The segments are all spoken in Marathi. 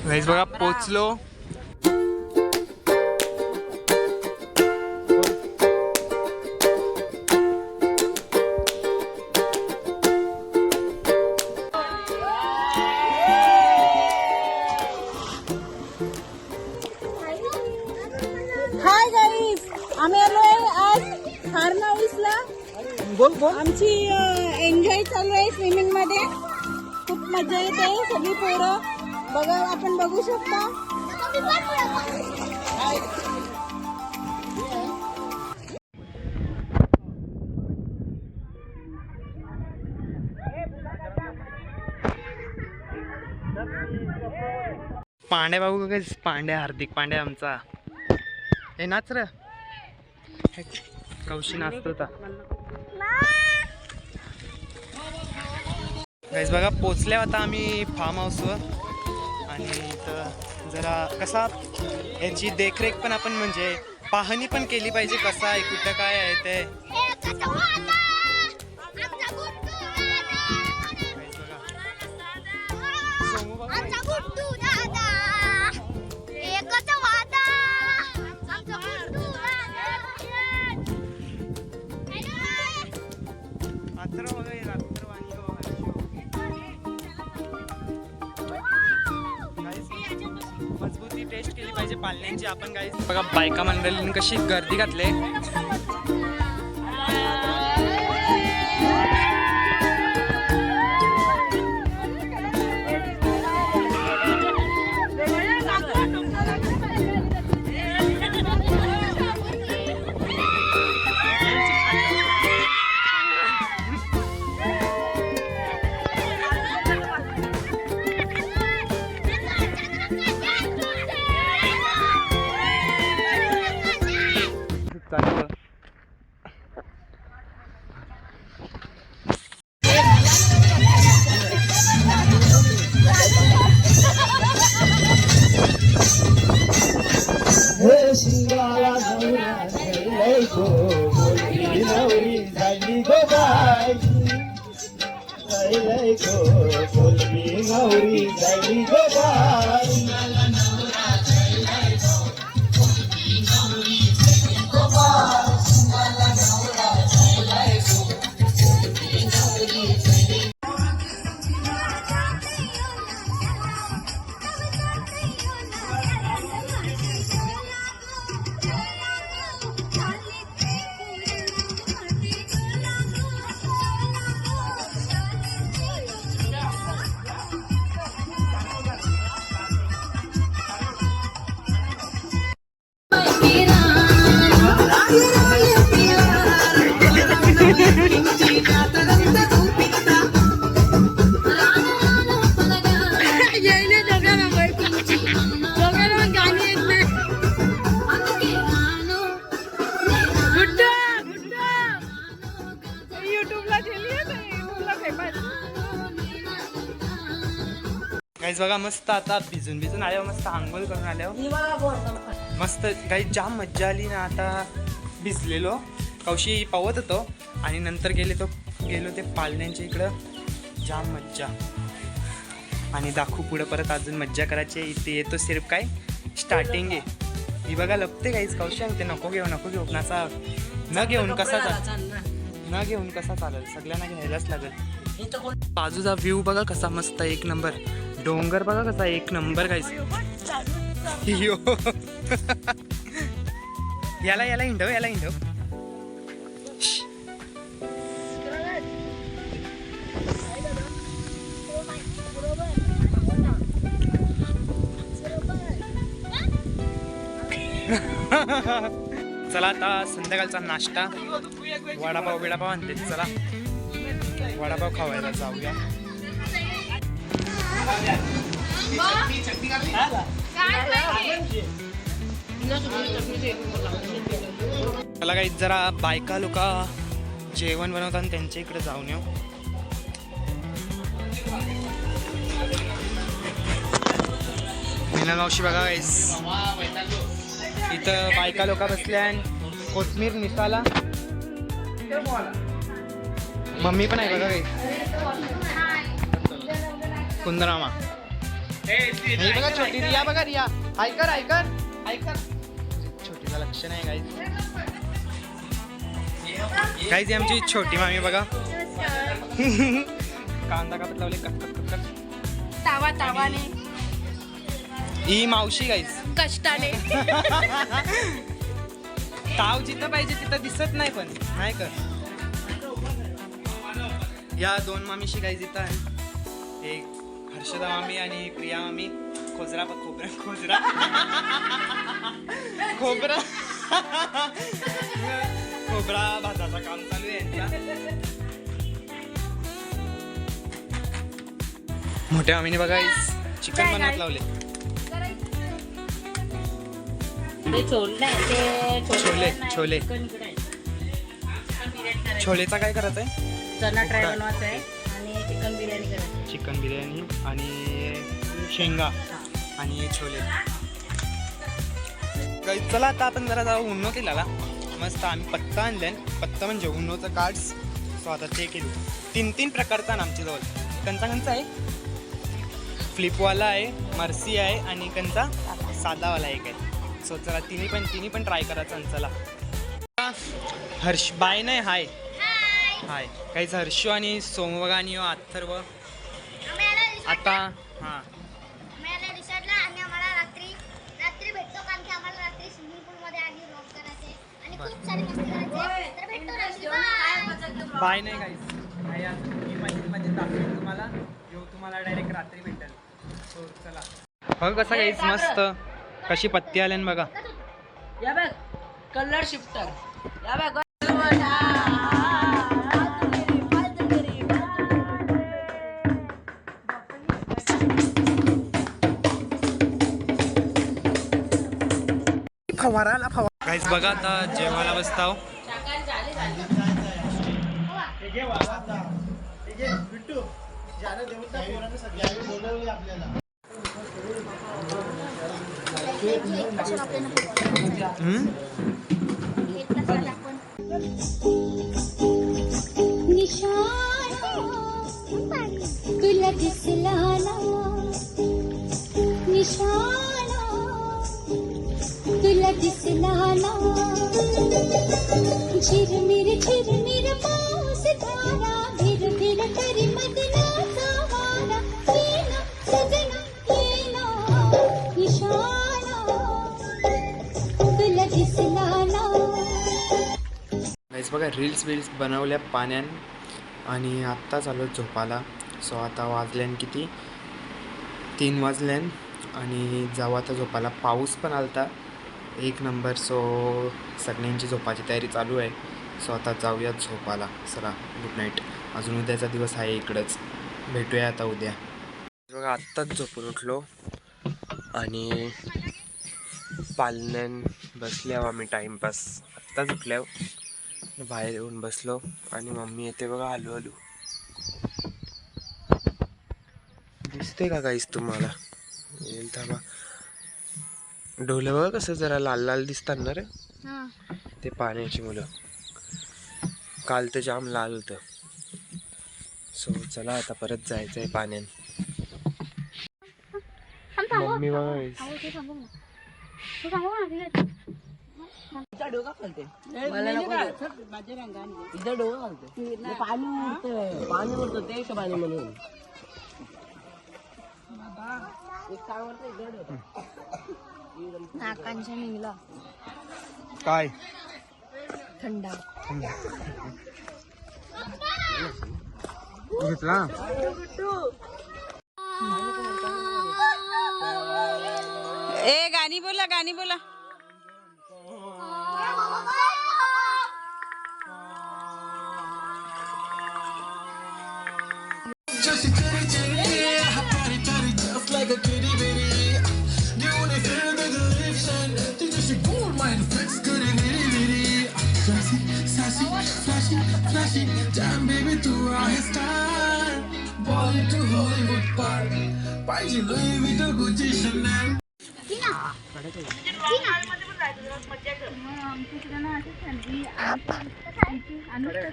गाईस बघा पोचलो. हाय गाईस, आम्ही आलोय आज फार्म हाऊसला. आमची एन्जॉय चालू आहे स्विमिंग मध्ये. खूप मजा येते. सगळी पोरं बघा, आपण बघू शकता. पांड्या बाबू काय पांड्या, हार्दिक पांड्या आमचा. हे नाच र कौशी नाचतो होता. गाईस बघा पोचल्या होता आम्ही फार्म हाऊसवर. आणि इथं जरा कसा याची देखरेख पण आपण म्हणजे पाहणी पण केली पाहिजे. कसं आहे, कुठं काय आहे ते. मजबूती टेस्ट केली पाहिजे पालण्यांची आपण. गाईस बघा बायका मंडळींनी कशी गर्दी घातली. गाईस बघा मस्त आता भिजून आल्यावर मस्त आंघोळ करून आल्यावर मस्त गाईस जाम मज्जा आली ना. आता भिजलेलो, कौशी पवत होतो आणि नंतर गेलो ते पालण्यांच्या इकडं. जाम मज्जा. आणि दाखवू पुढं परत अजून मज्जा करायची. इथे येतो सिर्फ काय स्टार्टिंग आहे. ही बघा लपते गाईस. कौशी ते नको घेऊ नाचा न घेऊन कसा चालेल. सगळ्यांना घ्यायलाच लागेल. बाजूचा व्ह्यू बघा कसा मस्त, एक नंबर. डोंगर बघा कसा एक नंबर गाईस. याला हिंडव. चला आता संध्याकाळचा नाश्ता वडापाव आणते. चला वडापाव खावायला जाऊया. चला काही जरा बायका लोका जेवण बनवतात त्यांच्या इकडे जाऊन येऊ. मीना मावशी बघा गाईस, इथं बायका लोका बसल्या. कोथमीर निसाला मम्मी पण आहे बघा काही. कुंदरामा हे बघा छोटी रिया, बघा रिया, ऐकर ऐकर ऐकर, छोटीला लक्ष नाही गाईज. गाईज ही आमची छोटी मामी बघा. कांदा कापत लावले कट कट कट कट. तावा तावाने. ही मावशी गाईज. कष्टाने. ताव जिथं पाहिजे तिथं दिसत नाही पण नाही कर. या दोन मामीशी गाईज इथं आहे. एक हर्षदा मामी आणि प्रिया मामी. खोजरा खोबरा खोजरा खोबरा खोबरा भाताचं काम चालू आहे यांचा. मोठ्या मामीने बघा चिकन बनवत लावले. छोले छोले छोलेचा काय करायचं आहे? चना ट्राय बनवायचा आहे आणि चिकन बिर्याणी करायची. चिकन बिर्याणी आणि शेंगा आणि छोले. चला आता आपण जरा जाऊ उन्नो केला. मस्त आम्ही पत्ता आणल्यान. पत्ता म्हणजे उन्नोचं कार्ड्स. सो आता ते केलं. 3 प्रकारचा ना आमच्या जवळ. कंचा आहे, फ्लिपवाला आहे, मर्सी आहे आणि कंचा साधावाला एक आहे. सो चला तिन्ही पण ट्राय करायचं. आणि चला हर्ष बाय नाही हाय हाय काहीच हर्षू आणि सोमवगा आणि अथर्व आता हां आणि आम्हाला रात्री भेटतो, कारण की आम्हाला रात्री स्विमिंग पूल मध्ये आधी व्लॉग करायचे आणि खूप सारी मस्ती करायची. तर भेटतो रात्री. बाय नाही काहीच नाही. मी मध्ये दाखवेन तुम्हाला. येऊ तुम्हाला डायरेक्ट रात्री भेटेल. सो चला बघ कसं काहीच मस्त कशी पत्ती आल्यान बघा. या बघ कलर शिफ्टर. या बघ फवाराला फवारा काहीच बघा. आता जेवायला बसताव. तुला दिसला ना निशाणा, तुला दिसला ना झिरमिर पाऊस धारा, भिर करी मदनाचा वारा, येना सजना येना निशाणा, तुला दिसला ना. गाईस बघा रील्स बनवल्या पाण्यान आणि आत्ता चालू झोपाला. सो आता वाजल्यान किती 3 वाजल्यान आणि जाऊ आता झोपाला. पाऊस पण आलता 1 नंबर. सो सगळ्यांची झोपाची तयारी चालू आहे. सो आता जाऊयात झोपाला. चला गुड नाईट. अजून उद्याचा दिवस आहे इकडंच. भेटूया आता उद्या. बघा आत्ताच झोपून उठलो आणि पालण्यान बसल्यावर आम्ही टाईमपास. आत्ताच उठल्यावर बाहेर येऊन बसलो आणि मम्मी येते बघा हलू हलू. दिसते का काहीच तुम्हाला? येईल थांबा. डोलं बघा कसं जरा लाल लाल दिसतात ना रे. ते पाण्याची मुलं. काल तर जाम लाल होतं. सो चला आता परत जायचं आहे पाण्यात. मम्मी बघा पाणी उडतं ते पाणी म्हणून नाकांच्या निघला काय थंडा घेतला. ए गाणी बोला गाणी बोला.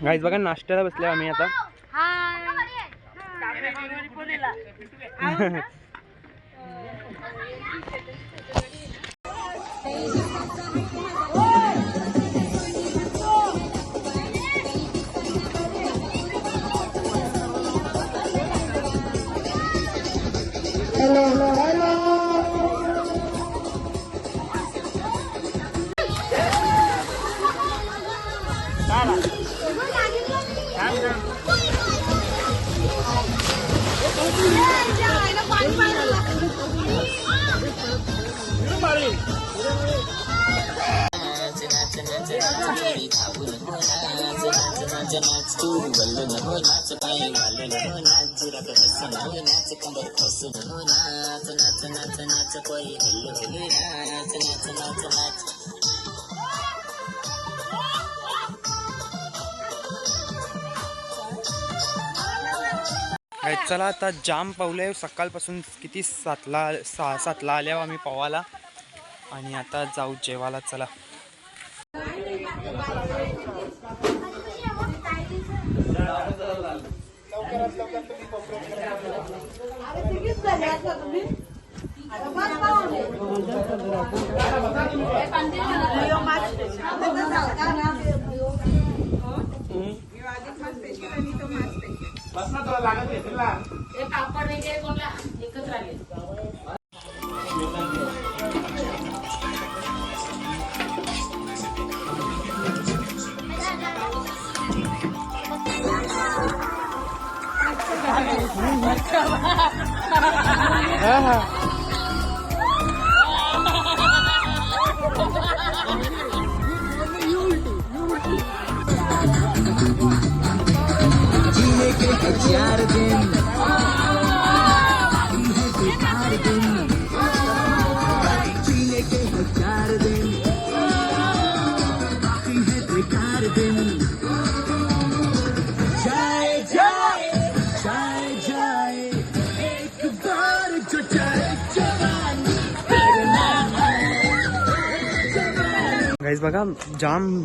गाईज बघा नाश्त्याला बसले आम्ही आता. चला आता जाम पावले सकाळपासून किती सातला आल्यावर आम्ही पवाला आणि आता जाऊ जेवायला. चला गाईज बघा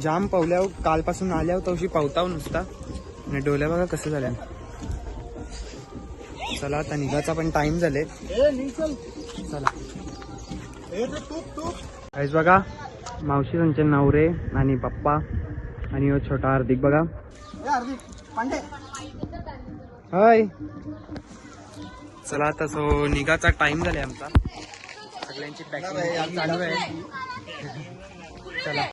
जाम पावल्यावर कालपासून आल्यावर तवशी पावताव नुसता आणि डोल्या बघा कसं झाल्या. चला आता निघाचा पण टाइम झाले. चला गाईज बघा मावशी त्यांचे नवरे आणि पप्पा आणि हो छोटा हार्दिक बघा. हाय चला आता सो निघाचा टाइम झाले आमचा. सगळ्यांची पॅकिंग चालू आहे. चला